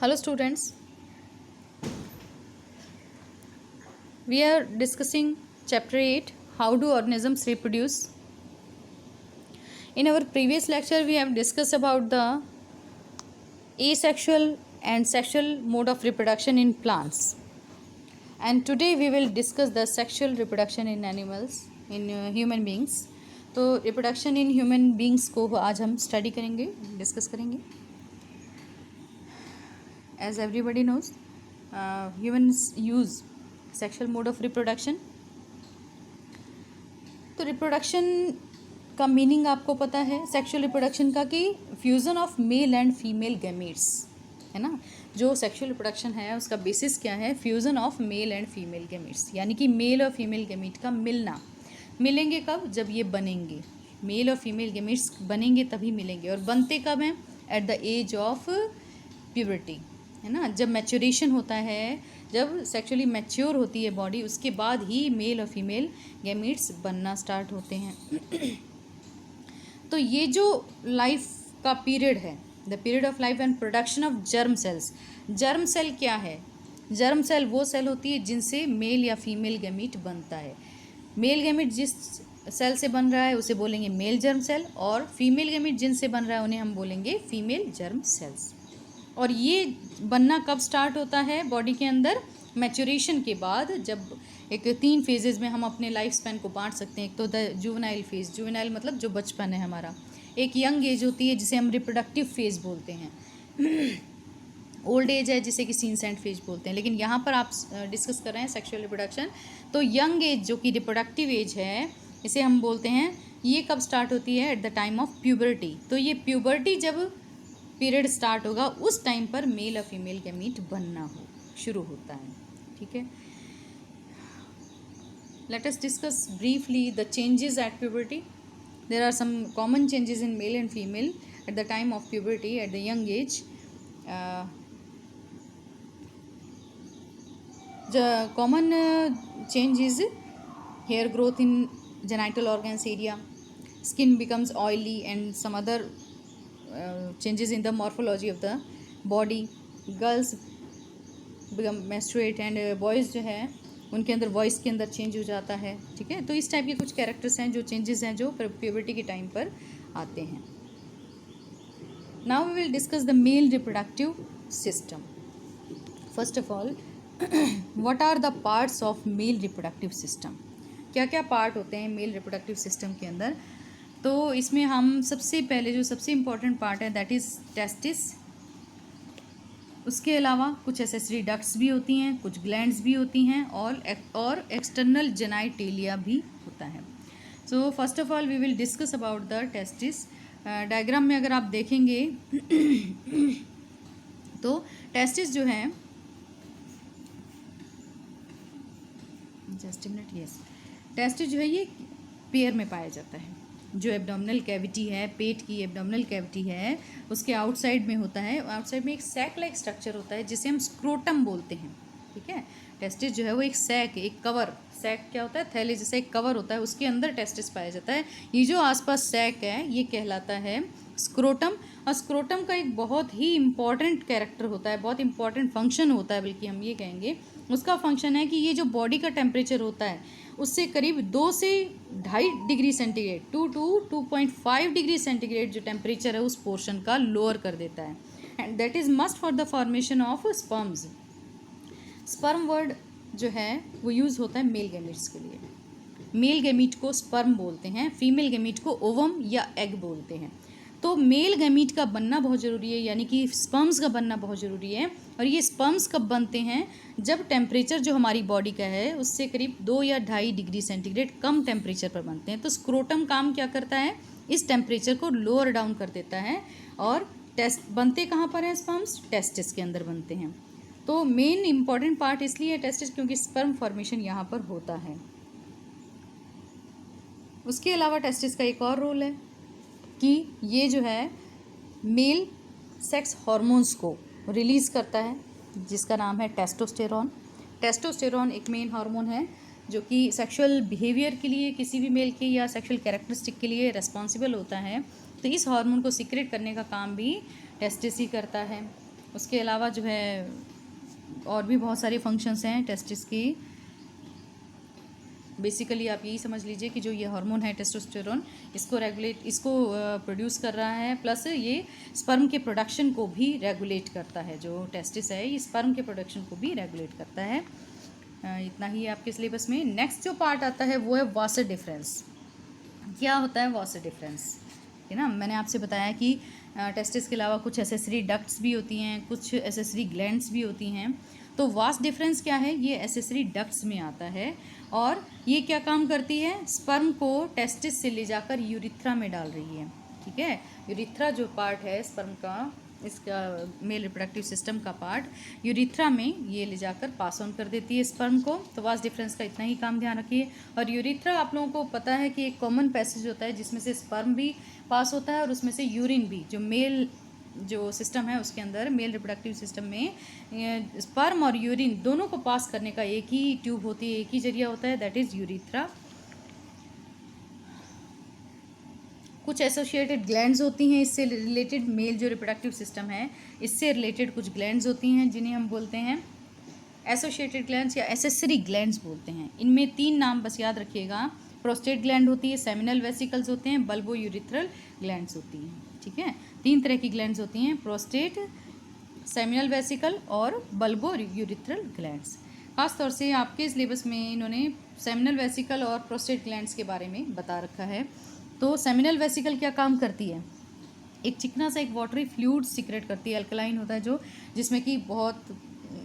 Hello students, we are discussing chapter 8, how do organisms reproduce. In our previous lecture we have discussed about the asexual and sexual mode of reproduction in plants, and today we will discuss the sexual reproduction in animals, in human beings. तो reproduction in human beings को आज हम study करेंगे, discuss करेंगे. As everybody knows, humans use sexual mode of reproduction. तो reproduction का meaning आपको पता है सेक्सुअल रिप्रोडक्शन का कि fusion of male and female gametes, है ना. जो सेक्सुअल रिप्रोडक्शन है उसका बेसिस क्या है? Fusion of male and female gametes, यानी कि मेल और फीमेल गैमीट का मिलना. मिलेंगे कब? जब ये बनेंगे. मेल और फीमेल गैमीट्स बनेंगे तभी मिलेंगे. और बनते कब हैं? At the age of puberty, है ना. जब मैच्योरेशन होता है, जब सेक्सुअली मैच्योर होती है बॉडी, उसके बाद ही मेल और फीमेल गैमीट्स बनना स्टार्ट होते हैं. तो ये जो लाइफ का पीरियड है, the period of life and production of germ cells. Germ cell क्या है? जर्म सेल वो सेल होती है जिनसे मेल या फीमेल गैमीट बनता है. मेल गैमीट जिस सेल से बन रहा है उसे बोलेंगे मेल जर्म सेल, और फीमेल गैमीट जिनसे बन रहा है उन्हें हम बोलेंगे फीमेल जर्म सेल्स. और ये बनना कब स्टार्ट होता है बॉडी के अंदर? मैच्योरेशन के बाद. जब एक 3 फेजेस में हम अपने लाइफ स्पैन को बांट सकते हैं. एक तो द जुवेनाइल फेज, जुवेनाइल मतलब जो बचपन है हमारा. एक यंग एज होती है जिसे हम रिप्रोडक्टिव फेज बोलते हैं. ओल्ड एज है जिसे कि सीनसेंट फेज बोलते हैं. लेकिन यहाँ पर आप डिस्कस कर रहे हैं सेक्सुअल रिप्रोडक्शन. तो यंग एज जो कि रिप्रोडक्टिव एज है, इसे हम बोलते हैं, ये कब स्टार्ट होती है? At the time of puberty. तो ये प्यूबर्टी जब पीरियड स्टार्ट होगा उस टाइम पर मेल और फीमेल गैमीट बनना शुरू होता है. ठीक है. Let us discuss briefly the changes at puberty. There are some common changes in male and female at the time of puberty, at the young age. The common change is hair growth in genital organs area, skin becomes oily, and some other changes in the morphology of the body. Girls become menstruate and boys जो है उनके अंदर voice के अंदर change हो जाता है. ठीक है. तो इस टाइप के कुछ कैरेक्टर्स हैं, जो चेंजेस हैं जो प्यूबर्टी के टाइम पर आते हैं. Now we will discuss the male reproductive system. First of all, what are the parts of male reproductive system? क्या क्या पार्ट होते हैं मेल रिप्रोडक्टिव सिस्टम के अंदर? तो इसमें हम सबसे पहले जो सबसे इम्पॉर्टेंट पार्ट है दैट इज़ टेस्टिस. उसके अलावा कुछ एसेसरी डक्ट्स भी होती हैं, कुछ ग्लैंड्स भी होती हैं, और एक्सटर्नल जेनाइटेलिया भी होता है. So first of all we will discuss about the testis. Diagram में अगर आप देखेंगे तो टेस्टिस जो है, जस्ट मिनट, यस, टेस्टिस जो है ये पेयर में पाया जाता है. जो एब्डोमिनल कैविटी है, पेट की एब्डोमिनल कैविटी है, उसके आउटसाइड में होता है. आउटसाइड में एक सैक लाइक स्ट्रक्चर होता है जिसे हम स्क्रोटम बोलते हैं. ठीक है. टेस्टिस जो है वो एक सैक, एक कवर, सैक क्या होता है? थैले जैसा एक कवर होता है, उसके अंदर टेस्टिस पाया जाता है. ये जो आसपास सैक है ये कहलाता है स्क्रोटम. और स्क्रोटम का एक बहुत ही इंपॉर्टेंट कैरेक्टर होता है, बहुत इंपॉर्टेंट फंक्शन होता है, बल्कि हम ये कहेंगे उसका फंक्शन है कि ये जो बॉडी का टेम्परेचर होता है उससे करीब 2 से 2.5 degree centigrade, 2 to 2.5 degree centigrade जो टेम्परेचर है उस पोर्शन का लोअर कर देता है. And that is must for the formation of sperms. Sperm word जो है वो यूज़ होता है मेल गैमीट्स के लिए. मेल गैमीट को स्पर्म बोलते हैं, फीमेल गैमीट को ओवम या एग बोलते हैं. तो मेल गैमीट का बनना बहुत ज़रूरी है, यानी कि स्पर्म्स का बनना बहुत ज़रूरी है. और ये स्पर्म्स कब बनते हैं? जब टेम्परेचर जो हमारी बॉडी का है उससे करीब 2 या 2.5 डिग्री सेंटीग्रेड कम टेम्परेचर पर बनते हैं. तो स्क्रोटम काम क्या करता है? इस टेम्परेचर को लोअर डाउन कर देता है. और टेस्ट बनते कहाँ पर हैं स्पर्म्स? टेस्टिस के अंदर बनते हैं. तो मेन इंपॉर्टेंट पार्ट इसलिए है टेस्टिस क्योंकि स्पर्म फॉर्मेशन यहाँ पर होता है. उसके अलावा टेस्टिस का एक और रोल है कि ये जो है मेल सेक्स हार्मोन्स को रिलीज़ करता है जिसका नाम है टेस्टोस्टेरॉन. टेस्टोस्टेरॉन एक मेन हार्मोन है जो कि सेक्सुअल बिहेवियर के लिए, किसी भी मेल के या सेक्सुअल कैरेक्टरिस्टिक के लिए रिस्पॉन्सिबल होता है. तो इस हार्मोन को सीक्रेट करने का काम भी टेस्टिस ही करता है. उसके अलावा जो है और भी बहुत सारे फंक्शंस हैं टेस्टिस की। बेसिकली आप यही समझ लीजिए कि जो ये हार्मोन है टेस्टोस्टेरोन, इसको प्रोड्यूस कर रहा है, प्लस ये स्पर्म के प्रोडक्शन को भी रेगुलेट करता है। जो टेस्टिस है ये स्पर्म के प्रोडक्शन को भी रेगुलेट करता है। इतना ही आपके सिलेबस में। नेक्स्ट जो पार्ट आता है वो है वासर डिफरेंस। क्या होता है वासर डिफरेंस, है ना। मैंने आपसे बताया कि टेस्टिस के अलावा कुछ एसेसरी डक्ट्स भी होती हैं, कुछ एसेसरी ग्लैंड्स भी होती हैं। तो वास डिफरेंस क्या है, ये एसेसरी डक्ट्स में आता है और ये क्या काम करती है, स्पर्म को टेस्टिस से ले जाकर यूरिथ्रा में डाल रही है। ठीक है, यूरिथ्रा जो पार्ट है स्पर्म का, इसका मेल रिप्रोडक्टिव सिस्टम का पार्ट, यूरिथ्रा में ये ले जाकर पास ऑन कर देती है स्पर्म को। तो वास डिफरेंस का इतना ही काम ध्यान रखिए। और यूरिथ्रा आप लोगों को पता है कि एक कॉमन पैसेज होता है जिसमें से स्पर्म भी पास होता है और उसमें से यूरिन भी। जो मेल जो सिस्टम है उसके अंदर, मेल रिप्रोडक्टिव सिस्टम में स्पर्म और यूरिन दोनों को पास करने का एक ही ट्यूब होती है, एक ही जरिया होता है, दैट इज़ यूरिथ्रा। कुछ एसोसिएटेड ग्लैंड्स होती हैं इससे रिलेटेड, मेल जो रिप्रोडक्टिव सिस्टम है इससे रिलेटेड कुछ ग्लैंड्स होती हैं जिन्हें हम बोलते हैं एसोसिएटेड ग्लैंड्स या एसेसरी ग्लैंड्स बोलते हैं। इनमें 3 नाम बस याद रखिएगा। प्रोस्टेट ग्लैंड होती है, सेमिनल वेसिकल्स होते हैं, बल्बो यूरिथ्रल ग्लैंड्स होती हैं। ठीक है, 3 तरह की ग्लैंड्स होती हैं, प्रोस्टेट, सेमिनल वेसिकल और बल्बो यूरिथ्रल ग्लैंड्स। खास तौर से आपके सिलेबस में इन्होंने सेमिनल वेसिकल और प्रोस्टेट ग्लैंड्स के बारे में बता रखा है। तो सेमिनल वेसिकल क्या काम करती है, एक चिकना सा एक वाटरी फ्लूइड सीक्रेट करती है, अल्कलाइन होता है जो, जिसमें कि बहुत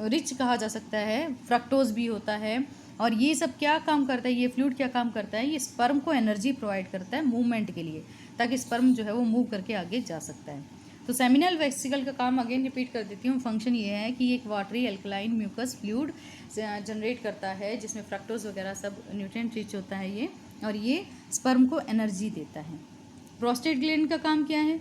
रिच कहा जा सकता है, फ्रक्टोज भी होता है। और ये सब क्या काम करता है, ये फ्लूइड क्या काम करता है, ये स्पर्म को एनर्जी प्रोवाइड करता है मूवमेंट के लिए, ताकि स्पर्म जो है वो मूव करके आगे जा सकता है। तो सेमिनल वेसिकल का काम अगेन रिपीट कर देती हूँ, फंक्शन ये है कि एक watery alkaline mucus fluid generate करता है जिसमें फ्रक्टोज वगैरह सब न्यूट्रिएंट रिच होता है ये, और ये स्पर्म को एनर्जी देता है। प्रोस्टेट ग्लैंड का काम क्या है,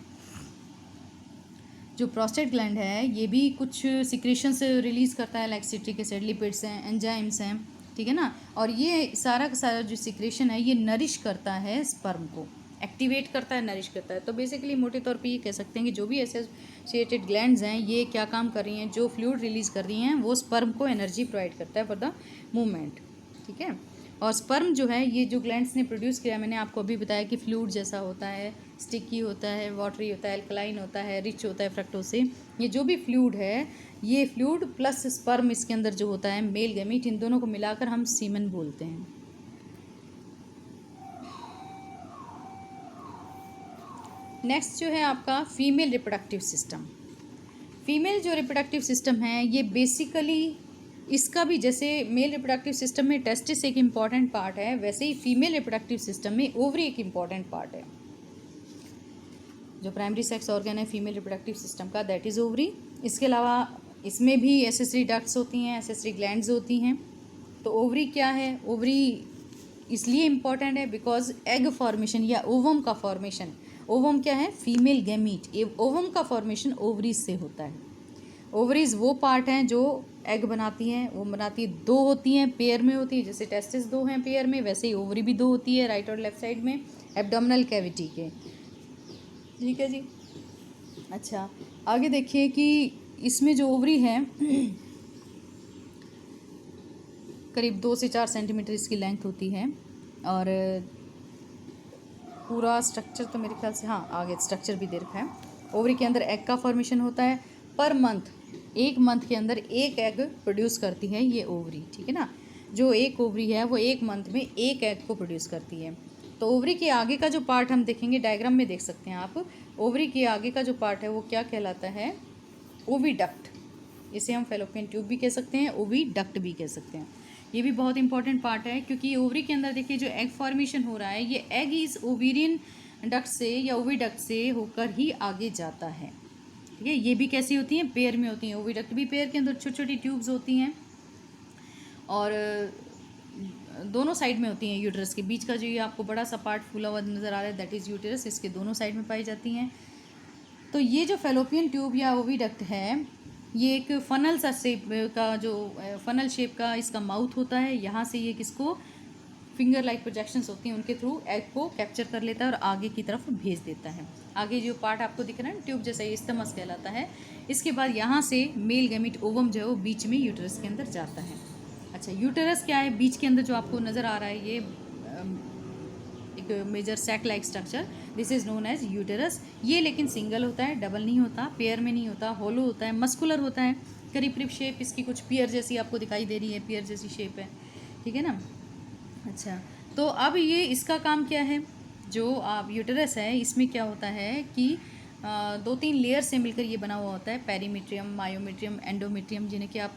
जो प्रोस्टेट ग्लैंड है ये भी कुछ सिक्रेशन से रिलीज़ करता है, लाइक सिट्रिक एसिड, लिपिड्स हैं, एंजाइम्स हैं, ठीक है ना। और ये सारा का सारा जो सिक्रेशन है ये नरिश करता है स्पर्म को, एक्टिवेट करता है, नरिश करता है। तो बेसिकली मोटे तौर पे ये कह सकते हैं कि जो भी एसोसिएटेड ग्लैंड्स हैं ये क्या काम कर रही हैं, जो फ्लूइड रिलीज़ कर रही हैं वो स्पर्म को एनर्जी प्रोवाइड करता है फॉर द मूवमेंट। ठीक है, और स्पर्म जो है ये जो ग्लैंड्स ने प्रोड्यूस किया, मैंने आपको अभी बताया कि फ्लूइड जैसा होता है, स्टिकी होता है, वाटरी होता है, अल्कलाइन होता है, रिच होता है फ्रक्टोज से। ये जो भी फ्लूइड है, ये फ्लूइड प्लस स्पर्म इसके अंदर जो होता है मेल गैमीट, इन दोनों को मिलाकर हम सीमन बोलते हैं। नेक्स्ट जो है आपका फीमेल रिप्रोडक्टिव सिस्टम। फीमेल जो रिप्रोडक्टिव सिस्टम है ये बेसिकली, इसका भी जैसे मेल रिप्रोडक्टिव सिस्टम में टेस्टिस एक इम्पॉर्टेंट पार्ट है, वैसे ही फीमेल रिप्रोडक्टिव सिस्टम में ओवरी एक इम्पॉर्टेंट पार्ट है। जो प्राइमरी सेक्स ऑर्गन है फीमेल रिप्रोडक्टिव सिस्टम का, दैट इज़ ओवरी। इसके अलावा इसमें भी एसेसरी डक्ट्स होती हैं, एसेसरी ग्लैंड्स होती हैं। तो ओवरी क्या है, ओवरी इसलिए इम्पॉर्टेंट है बिकॉज एग फॉर्मेशन या ओवम का फॉर्मेशन, ओवम क्या है, फीमेल गैमीट, ओवम का फॉर्मेशन ओवरीज से होता है। ओवरीज वो पार्ट हैं जो एग बनाती हैं, वो बनाती है, 2 होती हैं, पेयर में होती है, जैसे टेस्टिस 2 हैं पेयर में, वैसे ही ओवरी भी 2 होती है, राइट और लेफ्ट साइड में एब्डोमिनल कैविटी के। ठीक है जी। अच्छा, आगे देखिए कि इसमें जो ओवरी है करीब 2 से 4 सेंटीमीटर इसकी लेंथ होती है। और पूरा स्ट्रक्चर तो मेरे ख्याल से, हाँ आगे स्ट्रक्चर भी दे रखा है। ओवरी के अंदर एग का फॉर्मेशन होता है, पर मंथ, 1 मंथ के अंदर 1 एग प्रोड्यूस करती है ये ओवरी। ठीक है ना, जो एक ओवरी है वो 1 मंथ में 1 एग को प्रोड्यूस करती है। तो ओवरी के आगे का जो पार्ट हम देखेंगे, डायग्राम में देख सकते हैं आप, ओवरी के आगे का जो पार्ट है वो क्या कहलाता है, ओविडक्ट। इसे हम फेलोपियन ट्यूब भी कह सकते हैं, ओविडक्ट भी कह सकते हैं। ये भी बहुत इंपॉर्टेंट पार्ट है क्योंकि ओवरी के अंदर देखिए जो एग फॉर्मेशन हो रहा है, ये एग इस ओवेरियन डक्ट से या ओविडक्ट से होकर ही आगे जाता है। ठीक है, ये भी कैसी होती हैं, पेयर में होती हैं। ओविडक्ट भी पेयर के अंदर छोटी छोटी ट्यूब्स होती हैं और दोनों साइड में होती हैं। यूटरस के बीच का जो ये आपको बड़ा सा पार्ट फूला हुआ नज़र आ रहा है, दैट इज़ यूटरस, इसके दोनों साइड में पाई जाती हैं। तो ये जो फेलोपियन ट्यूब या ओविडक्ट है, ये एक फनल सा शेप का, जो फनल शेप का इसका माउथ होता है, यहाँ से ये किसको फिंगर लाइक प्रोजेक्शंस होती हैं उनके थ्रू एग को कैप्चर कर लेता है और आगे की तरफ भेज देता है। आगे जो पार्ट आपको दिख रहा है ना ट्यूब जैसा, ये स्टमस कहलाता है। इसके बाद यहाँ से मेल गैमीट ओवम जो है वो बीच में यूटरस के अंदर जाता है। अच्छा, यूटरस क्या है? बीच के अंदर जो आपको नज़र आ रहा है ये एक major sac like structure, this is known as uterus. ये लेकिन सिंगल होता है, डबल नहीं होता, पेयर में नहीं होता, होलो होता है, मस्कुलर होता है। करीब करीब शेप इसकी कुछ पियर जैसी आपको दिखाई दे रही है, पियर जैसी शेप है, ठीक है ना। अच्छा, तो अब ये इसका काम क्या है? जो आप यूटरस है इसमें क्या होता है कि 2-3 लेयर से मिलकर ये बना हुआ होता है, पेरीमीट्रियम, मायोमीट्रियम, एंडोमीट्रियम, जिन्हें कि आप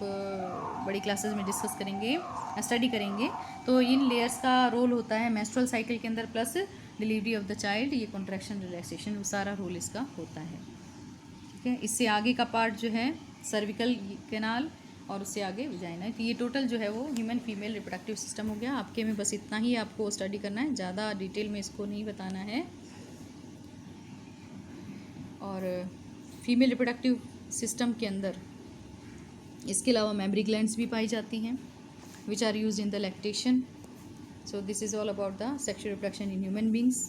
बड़ी क्लासेस में डिस्कस करेंगे, स्टडी करेंगे। तो इन लेयर्स का रोल होता है मेंस्ट्रुअल साइकिल के अंदर, plus delivery of the child, ये कॉन्ट्रैक्शन रिलैक्सेशन, वो सारा रोल इसका होता है, ठीक है। इससे आगे का पार्ट जो है सर्विकल कैनाल और उससे आगे विजाइना है। तो ये टोटल जो है वो ह्यूमन फीमेल रिप्रोडक्टिव सिस्टम हो गया। आपके में बस इतना ही आपको स्टडी करना है, ज़्यादा डिटेल में इसको नहीं बताना है। और फीमेल रिप्रोडक्टिव सिस्टम के अंदर इसके अलावा मेमरी ग्लैंड्स भी पाई जाती हैं which are used in the lactation. So this is all about the sexual reproduction in human beings.